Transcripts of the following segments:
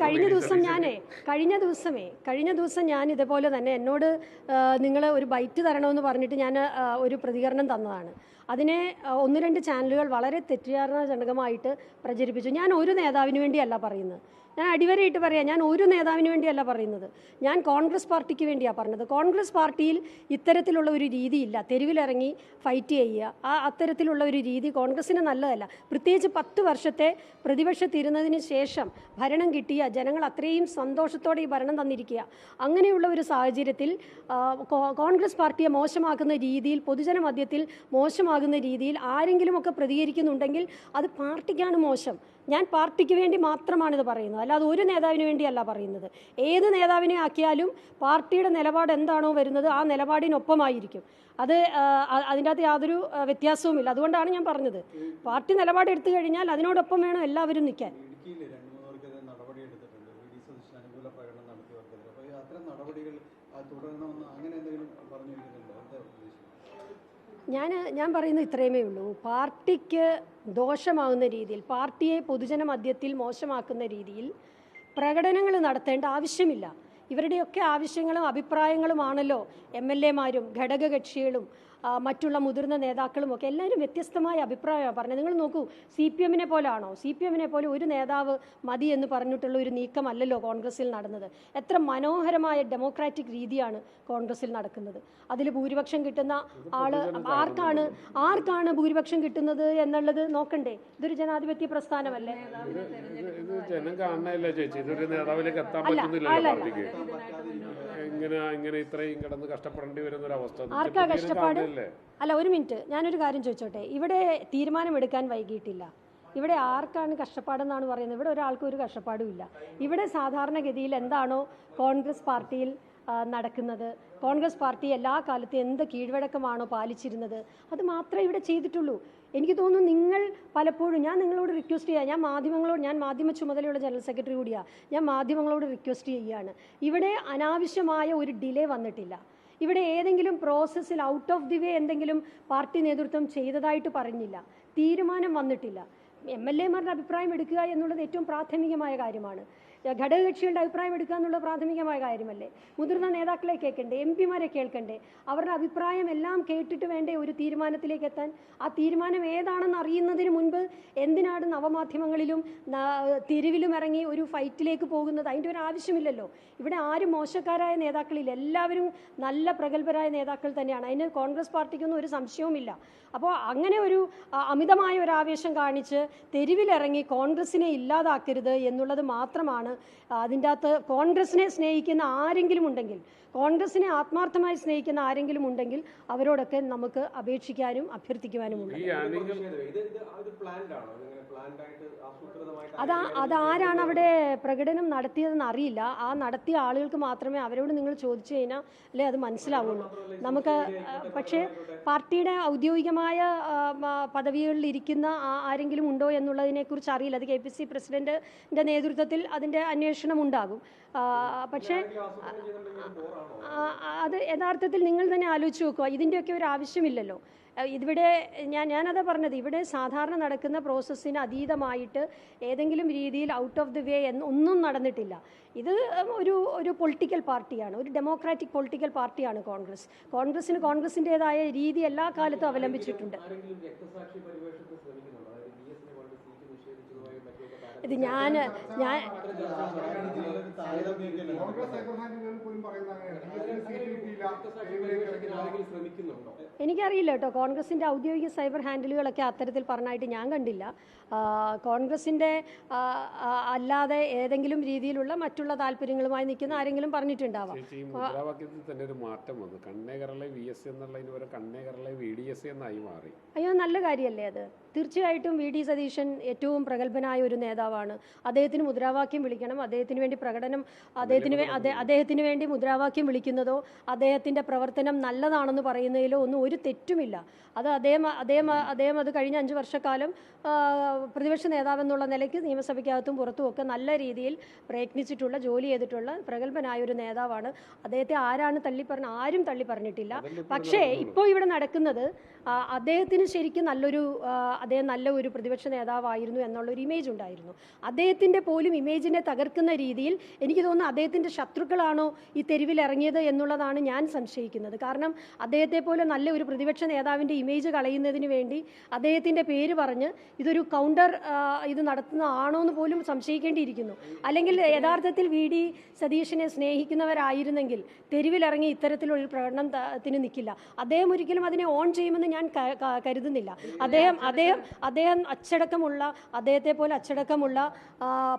കഴിഞ്ഞ ദിവസം ഞാൻ ഇതുപോലെ തന്നെ എന്നോട് നിങ്ങൾ ഒരു ബൈറ്റ് തരണമെന്ന് പറഞ്ഞിട്ട് ഞാൻ ഒരു പ്രതികരണം തന്നതാണ്. അതിനെ 1-2 ചാനലുകൾ വളരെ തെറ്റിദ്ധാരണാജനകമായിട്ട് പ്രചരിപ്പിച്ചു. ഞാൻ ഒരു നേതാവിന് വേണ്ടിയല്ല പറയുന്നത്, ഞാൻ അടിവരയിട്ട് പറയാം, ഞാൻ ഒരു നേതാവിന് വേണ്ടിയല്ല പറയുന്നത്, ഞാൻ കോൺഗ്രസ് പാർട്ടിക്ക് വേണ്ടിയാണ് പറഞ്ഞത്. കോൺഗ്രസ് പാർട്ടിയിൽ ഇത്തരത്തിലുള്ള ഒരു രീതിയില്ല. തെരുവിലിറങ്ങി ഫൈറ്റ് ചെയ്യുക, അത്തരത്തിലുള്ള ഒരു രീതി കോൺഗ്രസിന് നല്ലതല്ല. പ്രത്യേകിച്ച് 10 വർഷത്തെ പ്രതിപക്ഷത്തിരുന്നതിന് ശേഷം ഭരണം കിട്ടിയ ജനങ്ങൾ അത്രയും സന്തോഷത്തോടെ ഈ ഭരണം തന്നിരിക്കുക. അങ്ങനെയുള്ള ഒരു സാഹചര്യത്തിൽ കോൺഗ്രസ് പാർട്ടിയെ മോശമാക്കുന്ന രീതിയിൽ, പൊതുജന മധ്യത്തിൽ മോശമാകുന്ന രീതിയിൽ ആരെങ്കിലുമൊക്കെ പ്രതികരിക്കുന്നുണ്ടെങ്കിൽ അത് പാർട്ടിക്കാണ് മോശം. ഞാൻ പാർട്ടിക്ക് വേണ്ടി മാത്രമാണിത് പറയുന്നത്, അല്ലാതെ ഒരു നേതാവിന് വേണ്ടിയല്ല പറയുന്നത്. ഏത് നേതാവിനെ ആക്കിയാലും പാർട്ടിയുടെ നിലപാട് എന്താണോ വരുന്നത് ആ നിലപാടിനൊപ്പമായിരിക്കും. അതിൻ്റെ അകത്ത് യാതൊരു വ്യത്യാസവുമില്ല. അതുകൊണ്ടാണ് ഞാൻ പറഞ്ഞത്, പാർട്ടി നിലപാട് എടുത്തു കഴിഞ്ഞാൽ അതിനോടൊപ്പം വേണം എല്ലാവരും നിൽക്കാൻ. ഞാൻ പറയുന്നത് ഇത്രയുമേ ഉള്ളൂ. പാർട്ടിക്ക് ദോഷമാകുന്ന രീതിയിൽ, പാർട്ടിയെ പൊതുജന മധ്യത്തിൽ മോശമാക്കുന്ന രീതിയിൽ പ്രകടനങ്ങൾ നടത്തേണ്ട ആവശ്യമില്ല. ഇവരുടെയൊക്കെ ആവശ്യങ്ങളും അഭിപ്രായങ്ങളുമാണല്ലോ MLA-മാരും ഘടകകക്ഷികളും മറ്റുള്ള മുതിർന്ന നേതാക്കളും ഒക്കെ എല്ലാവരും വ്യത്യസ്തമായ അഭിപ്രായമാണ് പറഞ്ഞത്. നിങ്ങൾ നോക്കൂ, CPM-നെ പോലാണോ? CPM-നെ പോലെ ഒരു നേതാവ് മതി എന്ന് പറഞ്ഞിട്ടുള്ള ഒരു നീക്കമല്ലല്ലോ കോൺഗ്രസിൽ നടന്നത്. എത്ര മനോഹരമായ ഡെമോക്രാറ്റിക് രീതിയാണ് കോൺഗ്രസിൽ നടക്കുന്നത്. അതിൽ ഭൂരിപക്ഷം കിട്ടുന്ന ആള് ആർക്കാണ് ഭൂരിപക്ഷം കിട്ടുന്നത് എന്നുള്ളത് നോക്കണ്ടേ? ഇതൊരു ജനാധിപത്യ പ്രസ്ഥാനമല്ലേ? ആർക്കാ കഷ്ടപ്പാട്? അല്ല, ഒരു മിനിറ്റ്, ഞാനൊരു കാര്യം ചോദിച്ചോട്ടെ. ഇവിടെ തീരുമാനമെടുക്കാൻ വൈകിയിട്ടില്ല. ഇവിടെ ആർക്കാണ് കഷ്ടപ്പാടെന്നാണ് പറയുന്നത്? ഇവിടെ ഒരാൾക്കും ഒരു കഷ്ടപ്പാടും ഇല്ല. ഇവിടെ സാധാരണഗതിയിൽ എന്താണോ കോൺഗ്രസ് പാർട്ടിയിൽ നടക്കുന്നത്, കോൺഗ്രസ് പാർട്ടി എല്ലാ കാലത്തും എന്ത് കീഴ്വഴക്കമാണോ പാലിച്ചിരുന്നത് അത് മാത്രമേ ഇവിടെ ചെയ്തിട്ടുള്ളൂ. എനിക്ക് തോന്നുന്നു നിങ്ങൾ പലപ്പോഴും, ഞാൻ നിങ്ങളോട് റിക്വസ്റ്റ് ചെയ്യാം, ഞാൻ മാധ്യമ ചുമതലയുള്ള ജനറൽ സെക്രട്ടറി കൂടിയാണ്, ഞാൻ മാധ്യമങ്ങളോട് റിക്വസ്റ്റ് ചെയ്യുകയാണ്. ഇവിടെ അനാവശ്യമായ ഒരു ഡിലേ വന്നിട്ടില്ല. ഇവിടെ ഏതെങ്കിലും പ്രോസസ്സിൽ ഔട്ട് ഓഫ് ദി വേ എന്തെങ്കിലും പാർട്ടി നേതൃത്വം ചെയ്തതായിട്ട് പറഞ്ഞില്ല. തീരുമാനം വന്നിട്ടില്ല. MLA-മാരുടെ അഭിപ്രായം എടുക്കുക എന്നുള്ളത് ഏറ്റവും പ്രാഥമികമായ കാര്യമാണ്. ഘടകകക്ഷികളുടെ അഭിപ്രായം എടുക്കുക എന്നുള്ള പ്രാഥമികമായ കാര്യമല്ലേ? മുതിർന്ന നേതാക്കളെ കേൾക്കണ്ടേ? MP-മാരെ കേൾക്കണ്ടേ? അവരുടെ അഭിപ്രായം എല്ലാം കേട്ടിട്ട് വേണ്ടേ ഒരു തീരുമാനത്തിലേക്ക് എത്താൻ? ആ തീരുമാനം ഏതാണെന്ന് അറിയുന്നതിന് മുൻപ് എന്തിനാണ് നവമാധ്യമങ്ങളിലും തെരുവിലും ഇറങ്ങി ഒരു ഫൈറ്റിലേക്ക് പോകുന്നത്? അതിൻ്റെ ഒരു ആവശ്യമില്ലല്ലോ. ഇവിടെ ആരും മോശക്കാരായ നേതാക്കളില്ല, എല്ലാവരും നല്ല പ്രഗത്ഭരായ നേതാക്കൾ തന്നെയാണ്. അതിന് കോൺഗ്രസ് പാർട്ടിക്കൊന്നും ഒരു സംശയവുമില്ല. അപ്പോൾ അങ്ങനെ ഒരു അമിതമായ ഒരു ആവേശം കാണിച്ച് തെരുവിലിറങ്ങി കോൺഗ്രസിനെ ഇല്ലാതാക്കരുത് എന്നുള്ളത് മാത്രമാണ് അതിൻ്റെ അകത്ത്. കോൺഗ്രസിനെ സ്നേഹിക്കുന്ന ആരെങ്കിലും ഉണ്ടെങ്കിൽ, കോൺഗ്രസിനെ ആത്മാർത്ഥമായി സ്നേഹിക്കുന്ന ആരെങ്കിലും ഉണ്ടെങ്കിൽ അവരോടൊക്കെ നമുക്ക് അപേക്ഷിക്കാനും അഭ്യർത്ഥിക്കുവാനുമുണ്ട്. അതാരാണ് അവിടെ പ്രകടനം നടത്തിയതെന്ന് അറിയില്ല. ആ നടത്തിയ ആളുകൾക്ക് മാത്രമേ, അവരോട് നിങ്ങൾ ചോദിച്ചു കഴിഞ്ഞാൽ അല്ലേ അത് മനസ്സിലാവുള്ളൂ നമുക്ക്. പക്ഷേ പാർട്ടിയുടെ ഔദ്യോഗികമായ പദവികളിൽ ഇരിക്കുന്ന ആരെങ്കിലും ഉണ്ടോ എന്നുള്ളതിനെക്കുറിച്ച് അറിയില്ല. അത് KPC പ്രസിഡന്റിന്റെ നേതൃത്വത്തിൽ അതിൻ്റെ അന്വേഷണം ഉണ്ടാകും. പക്ഷേ അത് യഥാർത്ഥത്തിൽ നിങ്ങൾ തന്നെ ആലോചിച്ച് നോക്കുക, ഇതിൻ്റെയൊക്കെ ഒരു ആവശ്യമില്ലല്ലോ. ഇവിടെ ഞാനതാ പറഞ്ഞത്, ഇവിടെ സാധാരണ നടക്കുന്ന പ്രോസസ്സിന് അതീതമായിട്ട് ഏതെങ്കിലും രീതിയിൽ ഔട്ട് ഓഫ് ദി വേ ഒന്നും നടന്നിട്ടില്ല. ഇത് ഒരു പൊളിറ്റിക്കൽ പാർട്ടിയാണ്, ഒരു ഡെമോക്രാറ്റിക് പൊളിറ്റിക്കൽ പാർട്ടിയാണ് കോൺഗ്രസ്. കോൺഗ്രസിന് കോൺഗ്രസിൻ്റെതായ രീതി എല്ലാ കാലത്തും അവലംബിച്ചിട്ടുണ്ട്. ഇത് ഞാൻ എനിക്കറിയില്ല കേട്ടോ. കോൺഗ്രസിൻ്റെ ഔദ്യോഗിക സൈബർ ഹാൻഡിലുകളൊക്കെ അത്തരത്തിൽ പറഞ്ഞായിട്ട് ഞാൻ കണ്ടില്ല. കോൺഗ്രസിൻ്റെ അല്ലാതെ ഏതെങ്കിലും രീതിയിലുള്ള മറ്റുള്ള താല്പര്യങ്ങളുമായി നിൽക്കുന്ന ആരെങ്കിലും പറഞ്ഞിട്ടുണ്ടാവാം. അയ്യോ, നല്ല കാര്യമല്ലേ അത്? തീർച്ചയായിട്ടും VD സതീശൻ ഏറ്റവും പ്രഗത്ഭനായ ഒരു നേതാവാണ്. അദ്ദേഹത്തിന് മുദ്രാവാക്യം വിളിക്കണം, അദ്ദേഹത്തിന് വേണ്ടി പ്രകടനം, അദ്ദേഹത്തിന് വേണ്ടി മുദ്രാവാക്യം വിളിക്കുന്നതോ അദ്ദേഹത്തിൻ്റെ പ്രവർത്തനം നല്ലതാണെന്ന് പറയുന്നതിലോ ഒന്നും ഒരു തെറ്റുമില്ല. അത് അദ്ദേഹം അത് കഴിഞ്ഞ 5 വർഷക്കാലം പ്രതിപക്ഷ നേതാവെന്നുള്ള നിലയ്ക്ക് നിയമസഭയ്ക്കകത്തും പുറത്തുമൊക്കെ നല്ല രീതിയിൽ പ്രയത്നിച്ചിട്ടുള്ള, ജോലി ചെയ്തിട്ടുള്ള പ്രഗത്ഭനായ ഒരു നേതാവാണ്. അദ്ദേഹത്തെ ആരാണ് തള്ളിപ്പറഞ്ഞ? ആരും തള്ളി പറഞ്ഞിട്ടില്ല. പക്ഷേ ഇപ്പോൾ ഇവിടെ നടക്കുന്നത് അദ്ദേഹത്തിന് ശരിക്കും അദ്ദേഹം നല്ല ഒരു പ്രതിപക്ഷ നേതാവായിരുന്നു എന്നുള്ളൊരു ഇമേജ് ഉണ്ടായിരുന്നു. അദ്ദേഹത്തിൻ്റെ പോലും ഇമേജിനെ തകർക്കുന്ന രീതിയിൽ എനിക്ക് തോന്നുന്നു അദ്ദേഹത്തിൻ്റെ ശത്രുക്കളാണോ ഈ തെരുവിലിറങ്ങിയത് എന്നുള്ളതാണ് ഞാൻ സംശയിക്കുന്നത്. കാരണം അദ്ദേഹത്തെ പോലെ നല്ല ഒരു പ്രതിപക്ഷ നേതാവിൻ്റെ ഇമേജ് കളയുന്നതിന് വേണ്ടി അദ്ദേഹത്തിൻ്റെ പേര് പറഞ്ഞ് ഇതൊരു കൗണ്ടർ ഇത് നടത്തുന്നതാണോ എന്ന് പോലും സംശയിക്കേണ്ടിയിരിക്കുന്നു. അല്ലെങ്കിൽ യഥാർത്ഥത്തിൽ വി.ഡി. സതീശനെ സ്നേഹിക്കുന്നവരായിരുന്നെങ്കിൽ തെരുവിലിറങ്ങി ഇത്തരത്തിലൊരു പ്രകടനത്തിന് നിൽക്കില്ല. അദ്ദേഹം ഒരിക്കലും അതിനെ ഓൺ ചെയ്യുമെന്ന് ഞാൻ കരുതുന്നില്ല. അദ്ദേഹം അദ്ദേഹത്തെ പോലെ അച്ചടക്കമുള്ള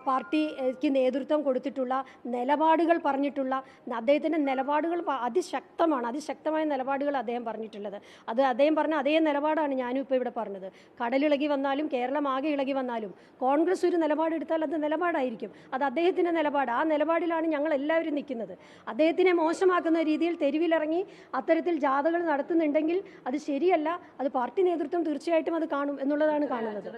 പാർട്ടിക്ക് നേതൃത്വം കൊടുത്തിട്ടുള്ള നിലപാടുകൾ പറഞ്ഞിട്ടുള്ള അദ്ദേഹത്തിൻ്റെ നിലപാടുകൾ അതിശക്തമായ നിലപാടുകൾ അദ്ദേഹം പറഞ്ഞിട്ടുള്ളത്. അത് അദ്ദേഹം പറഞ്ഞ അതേ നിലപാടാണ് ഞാനും ഇപ്പോൾ ഇവിടെ പറഞ്ഞത്. കടലിളകി വന്നാലും കേരളം ആകെ ഇളകി വന്നാലും കോൺഗ്രസ് ഒരു നിലപാടെടുത്താൽ അത് നിലപാടായിരിക്കും. അത് അദ്ദേഹത്തിൻ്റെ നിലപാട്. ആ നിലപാടിലാണ് ഞങ്ങൾ എല്ലാവരും നിൽക്കുന്നത്. അദ്ദേഹത്തിനെ മോശമാക്കുന്ന രീതിയിൽ തെരുവിലിറങ്ങി അത്തരത്തിൽ ജാഥകൾ നടത്തുന്നുണ്ടെങ്കിൽ അത് ശരിയല്ല. അത് പാർട്ടി നേതൃത്വം തീർച്ചയായിട്ടും അത് കാണും എന്നുള്ളതാണ് കാണുന്നത്.